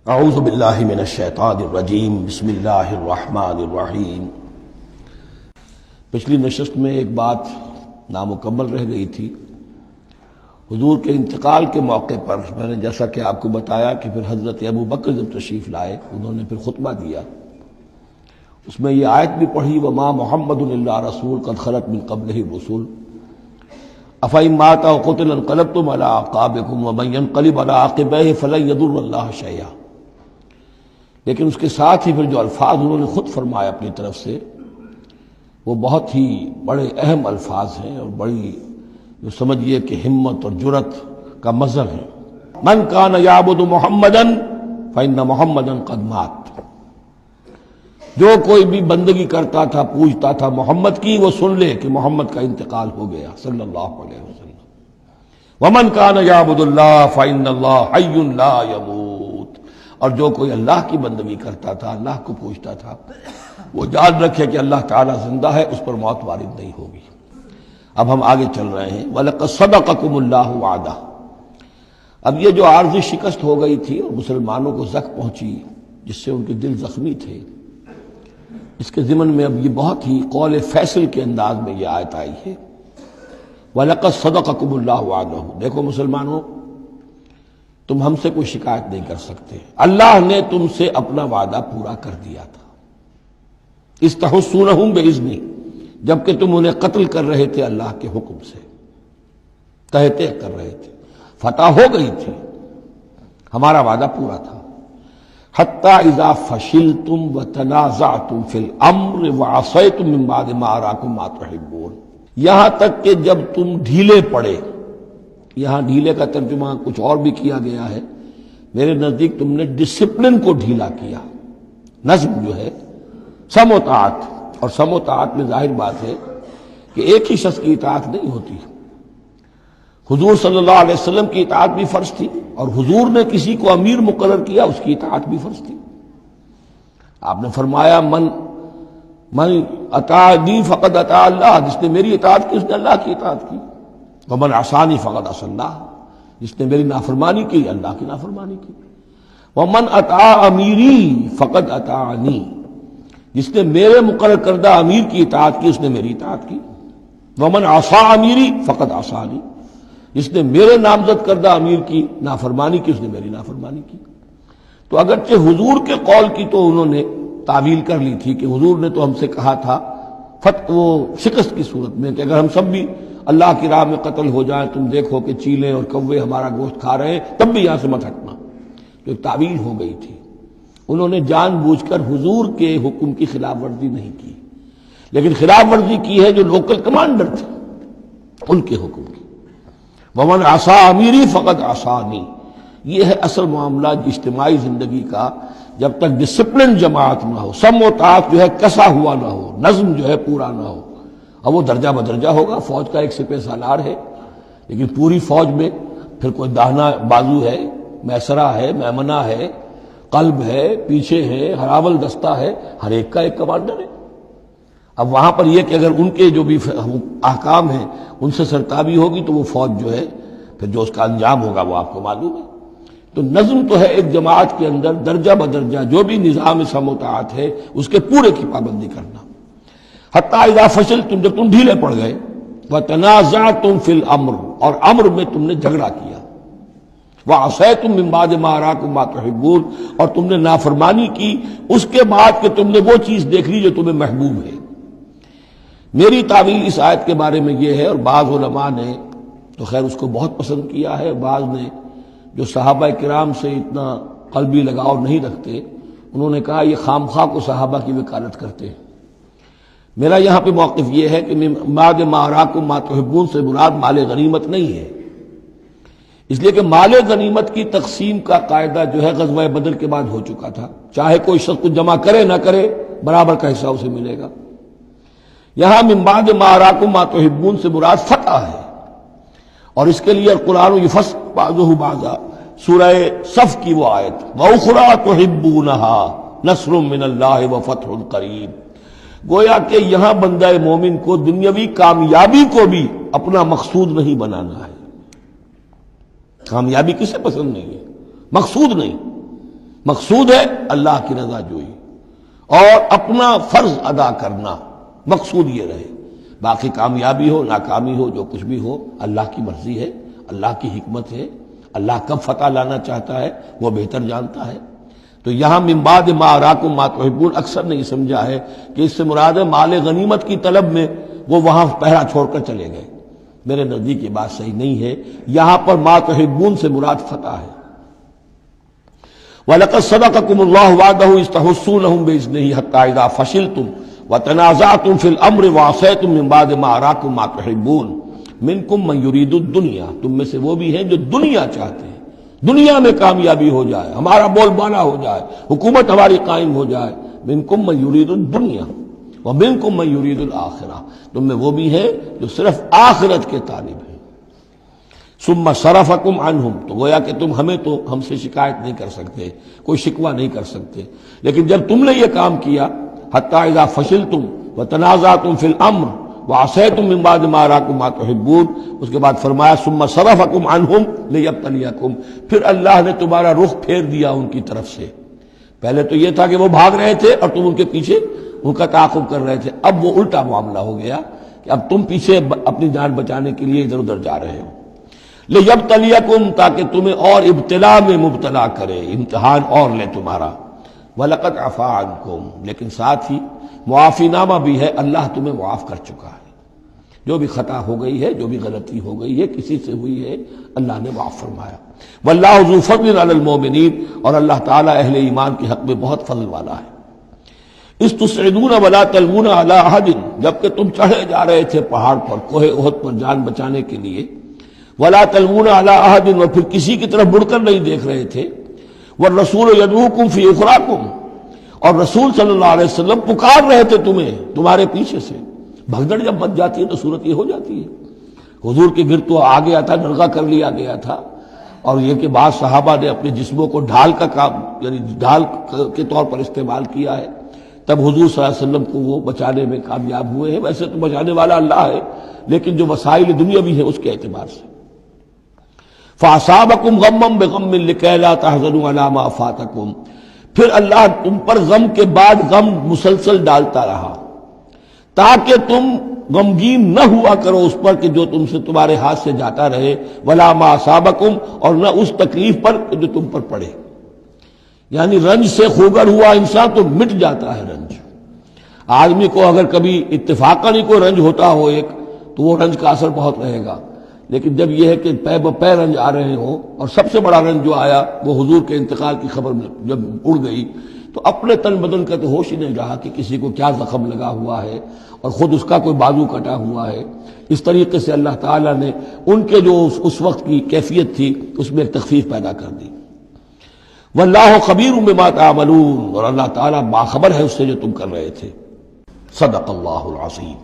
اعوذ باللہ من الشیطان الرجیم بسم اللہ الرحمن الرحیم۔ پچھلی نشست میں ایک بات نامکمل رہ گئی تھی۔ حضور کے انتقال کے موقع پر میں نے جیسا کہ آپ کو بتایا کہ پھر حضرت ابو بکر جب تشریف لائے انہوں نے پھر خطبہ دیا، اس میں یہ آیت بھی پڑھی وما محمد الا رسول قد خلت من قبلہ الرسل افإن مات أو قتل انقلبتم على أعقابكم ومن ينقلب على عقبيه فلن يضر الله شيئا۔ لیکن اس کے ساتھ ہی پھر جو الفاظ انہوں نے خود فرمایا اپنی طرف سے وہ بہت ہی بڑے اہم الفاظ ہیں اور بڑی جو سمجھیے کہ ہمت اور جرت کا مظہر ہے۔ من كان يعبد محمدا فإن محمدا قد مات۔ جو کوئی بھی بندگی کرتا تھا پوجتا تھا محمد کی، وہ سن لے کہ محمد کا انتقال ہو گیا صلی اللہ علیہ وسلم۔ ومن كان يعبد الله فإن الله حي لا يموت۔ اور جو کوئی اللہ کی بندگی کرتا تھا، اللہ کو پوجتا تھا، وہ یاد رکھے کہ اللہ تعالیٰ زندہ ہے، اس پر موت وارد نہیں ہوگی۔ اب ہم آگے چل رہے ہیں۔ وَلَقَدْ صَدَقَكُمُ اللَّهُ وَعْدَهُ۔ اب یہ جو عارضی شکست ہو گئی تھی اور مسلمانوں کو زخم پہنچی جس سے ان کے دل زخمی تھے، اس کے ضمن میں اب یہ بہت ہی قول فیصل کے انداز میں یہ آیت آئی ہے۔ وَلَقَدْ صَدَقَكُمُ اللَّهُ وَعْدَهُ۔ دیکھو مسلمانوں، تم ہم سے کوئی شکایت نہیں کر سکتے، اللہ نے تم سے اپنا وعدہ پورا کر دیا تھا۔ اِسْتَحُسُّونَهُمْ بِإِذْنِهِ، جبکہ تم انہیں قتل کر رہے تھے اللہ کے حکم سے، تہتے کر رہے تھے، فتح ہو گئی تھی، ہمارا وعدہ پورا تھا۔ حتی اذا فشلتم وتنازعتم فی الامر وعصیتم من بعد ما اراکم ما تحبون، یہاں تک کہ جب تم ڈھیلے پڑے، یہاں ڈھیلے کا ترجمہ کچھ اور بھی کیا گیا ہے، میرے نزدیک تم نے ڈسپلن کو ڈھیلا کیا۔ نظم جو ہے سم و طاعت، اور سم و طاعت میں ظاہر بات ہے کہ ایک ہی شخص کی اطاعت نہیں ہوتی۔ حضور صلی اللہ علیہ وسلم کی اطاعت بھی فرض تھی، اور حضور نے کسی کو امیر مقرر کیا اس کی اطاعت بھی فرض تھی۔ آپ نے فرمایا من اطاعنی فقد اطاع اللہ، جس نے میری اطاعت کی اس نے اللہ کی اطاعت کی۔ ومن عصانی فقد عصى اللہ، جس نے میری نافرمانی کی اللہ کی نافرمانی کی۔ ومن اطاع امیری فقد اطاعنی، جس نے میرے مقرر کردہ امیر کی اطاعت کی اس نے میری اطاعت کی۔ ومن عصى امیری فقد عصانی، جس نے میرے نامزد کردہ امیر کی نافرمانی کی اس نے میری نافرمانی کی۔ تو اگرچہ حضور کے قول کی تو انہوں نے تعویل کر لی تھی کہ حضور نے تو ہم سے کہا تھا وہ شکست کی صورت میں کہ اگر ہم سب بھی اللہ کی راہ میں قتل ہو جائیں، تم دیکھو کہ چیلیں اور کوے ہمارا گوشت کھا رہے ہیں، تب بھی یہاں سے مت ہٹنا۔ تو ایک تعویل ہو گئی تھی۔ انہوں نے جان بوجھ کر حضور کے حکم کی خلاف ورزی نہیں کی، لیکن خلاف ورزی کی ہے جو لوکل کمانڈر تھے ان کے حکم کی۔ ومن عصى امیری فقد عصانی، یہ ہے اصل معاملہ اجتماعی زندگی کا۔ جب تک ڈسپلن جماعت نہ ہو، سم و طاعت جو ہے کسا ہوا نہ ہو، نظم جو ہے پورا نہ ہو، اب وہ درجہ بدرجہ ہوگا۔ فوج کا ایک سپہ سالار ہے، لیکن پوری فوج میں پھر کوئی داہنا بازو ہے، میسرہ ہے، میمنہ ہے، قلب ہے، پیچھے ہے، ہراول دستہ ہے، ہر ایک کا ایک کمانڈر ہے۔ اب وہاں پر یہ کہ اگر ان کے جو بھی احکام ہیں ان سے سرتابی ہوگی تو وہ فوج جو ہے پھر جو اس کا انجام ہوگا وہ آپ کو معلوم ہے۔ تو نظم تو ہے ایک جماعت کے اندر درجہ بدرجہ جو بھی نظام سم و طاعت ہے اس کے پورے کی پابندی کرنا۔ حتی اذا فشلتم، جب تم ڈھیلے پڑ گئے، وتنازعتم فی الامر، اور امر میں تم نے جھگڑا کیا، وعصیتم من بعد ما اراکم ما تحبون، اور تم نے نافرمانی کی اس کے بعد کہ تم نے وہ چیز دیکھ لی جو تمہیں محبوب ہے۔ میری تعویل اس آیت کے بارے میں یہ ہے، اور بعض علماء نے تو خیر اس کو بہت پسند کیا ہے، بعض نے جو صحابہ کرام سے اتنا قلبی لگاؤ نہیں رکھتے انہوں نے کہا یہ خام خواہ کو صحابہ کی وکالت کرتے ہیں۔ میرا یہاں پہ موقف یہ ہے کہ بعد ما اراکم ما تحبون سے مراد مال غنیمت نہیں ہے، اس لیے کہ مال غنیمت کی تقسیم کا قاعدہ جو ہے غزوہ بدر کے بعد ہو چکا تھا، چاہے کوئی شخص کو جمع کرے نہ کرے برابر کا حصہ اسے ملے گا۔ یہاں من بعد ما اراکم ما تحبون سے مراد فتح ہے، اور اس کے لیے قرآن یفصل بعضہ بعضا، سورہ صف کی وہ آیت وَأُخْرَىٰ تُحِبُّونَهَا نَصْرٌ مِّنَ اللَّهِ وَفَتْحٌ قَرِیب، گویا کہ یہاں بندہ مومن کو دنیاوی کامیابی کو بھی اپنا مقصود نہیں بنانا ہے۔ کامیابی کسے پسند نہیں ہے؟ مقصود نہیں، مقصود ہے اللہ کی رضا جوئی اور اپنا فرض ادا کرنا، مقصود یہ رہے۔ باقی کامیابی ہو ناکامی ہو جو کچھ بھی ہو اللہ کی مرضی ہے، اللہ کی حکمت ہے، اللہ کب فتح لانا چاہتا ہے وہ بہتر جانتا ہے۔ تو یہاں من بعد ما اراکم ما تحبون اکثر نے یہ سمجھا ہے کہ اس سے مراد ہے مال غنیمت کی طلب میں وہ وہاں پہرا چھوڑ کر چلے گئے۔ میرے نزدیک یہ بات صحیح نہیں ہے، یہاں پر ما تحبون سے مراد فتح ہے۔ وَلَقَدْ صَدَقَكُمُ اللَّهُ وَعْدَهُ إِذْ تَحُسُّونَهُم بِإِذْنِهِ حَتَّىٰ إِذَا فَشِلْتُمْ وَتَنَازَعْتُمْ فِي الْأَمْرِ وَعَصَيْتُم مِّن بَعْدِ مَا أَرَاكُم مَّا تُحِبُّونَ مِنكُم مَّن يُرِيدُ الدُّنْيَا، تم میں سے وہ بھی ہیں جو دنیا چاہتے ہیں، دنیا میں کامیابی ہو جائے، ہمارا بول بالا ہو جائے، حکومت ہماری قائم ہو جائے۔ مِنكُم مَّن يُرِيدُ الدُّنْيَا وَمِنكُم مَّن يُرِيدُ الْآخِرَةَ، تم میں وہ بھی ہیں جو صرف آخرت کے طالب ہیں۔ ثم صرفکم عنہم، تو گویا کہ تم ہمیں تو ہم سے شکایت نہیں کر سکتے، کوئی شکوہ نہیں کر سکتے، لیکن جب تم نے یہ کام کیا حتی اذا فشلتم وتنازعتم فی الامر وعصیتم من بعد ما اراکم ما تحبون، اس کے بعد فرمایا ثم صرفکم عنہم لیبتلیکم، پھر اللہ نے تمہارا رخ پھیر دیا ان کی طرف سے۔ پہلے تو یہ تھا کہ وہ بھاگ رہے تھے اور تم ان کے پیچھے ان کا تعاقب کر رہے تھے، اب وہ الٹا معاملہ ہو گیا کہ اب تم پیچھے اپنی جان بچانے کے لیے ادھر ادھر جا رہے ہو۔ لیبتلیکم، تاکہ تمہیں اور ابتلا میں مبتلا کرے، امتحان اور لے تمہارا۔ وَلَقَدْ عَفَا عَنْكُمْ، لیکن ساتھ ہی معافی نامہ بھی ہے، اللہ تمہیں معاف کر چکا ہے، جو بھی خطا ہو گئی ہے، جو بھی غلطی ہو گئی ہے، کسی سے ہوئی ہے، اللہ نے معاف فرمایا۔ وَاللَّهُ ذُو فَضْلٍ عَلَى الْمُؤْمِنِينَ، اور اللہ تعالیٰ اہل ایمان کے حق میں بہت فضل والا ہے۔ اِذْ تُصْعِدُونَ وَلَا تَلْوُونَ عَلَىٰ أَحَدٍ، جبکہ تم چڑھے جا رہے تھے پہاڑ پر، کوہ احد پر جان بچانے کے لیے، وَلَا تَلْوُونَ عَلَىٰ أَحَدٍ، اور پھر کسی کی طرف مڑ کر نہیں دیکھ رہے تھے، وَالرَّسُولُ يَدْعُوكُمْ فِي أُخْرَاكُمْ، اور رسول صلی اللہ علیہ وسلم پکار رہے تھے تمہیں تمہارے پیچھے سے۔ بھگدڑ جب بچ جاتی ہے تو صورت یہ ہو جاتی ہے۔ حضور کے گرد تو آ گیا تھا، نرغہ کر لیا گیا تھا، اور یہ کہ بعض صحابہ نے اپنے جسموں کو ڈھال کا کام، یعنی ڈھال کے طور پر استعمال کیا ہے، تب حضور صلی اللہ علیہ وسلم کو وہ بچانے میں کامیاب ہوئے ہیں۔ ویسے تو بچانے والا اللہ ہے، لیکن جو وسائل دنیاوی ہے اس کے اعتبار سے۔ فَأَصَابَكُمْ غَمًّا بِغَمٍّ لِكَيْ لَا تَحْزَنُوا عَلَىٰ مَا فَاتَكُمْ، پھر اللہ تم پر غم کے بعد غم مسلسل ڈالتا رہا تاکہ تم غمگین نہ ہوا کرو اس پر کہ جو تم سے تمہارے ہاتھ سے جاتا رہے، وَلَا مَا أَصَابَكُمْ، اور نہ اس تکلیف پر جو تم پر پڑے۔ یعنی رنج سے خوگر ہوا انسان تو مٹ جاتا ہے رنج۔ آدمی کو اگر کبھی اتفاقاً ہی کوئی رنج ہوتا ہو ایک، تو وہ رنج کا اثر بہت رہے گا، لیکن جب یہ ہے کہ پے بپے رنج آ رہے ہوں، اور سب سے بڑا رنج جو آیا وہ حضور کے انتقال کی خبر جب اڑ گئی، تو اپنے تن بدن کا تو ہوش ہی نہیں رہا کہ کسی کو کیا زخم لگا ہوا ہے، اور خود اس کا کوئی بازو کٹا ہوا ہے۔ اس طریقے سے اللہ تعالیٰ نے ان کے جو اس وقت کی کیفیت تھی اس میں ایک تخفیف پیدا کر دی۔ واللہ خبیر بما تعملون، اور اللہ تعالیٰ باخبر ہے اس سے جو تم کر رہے تھے۔ صدق اللہ العظیم۔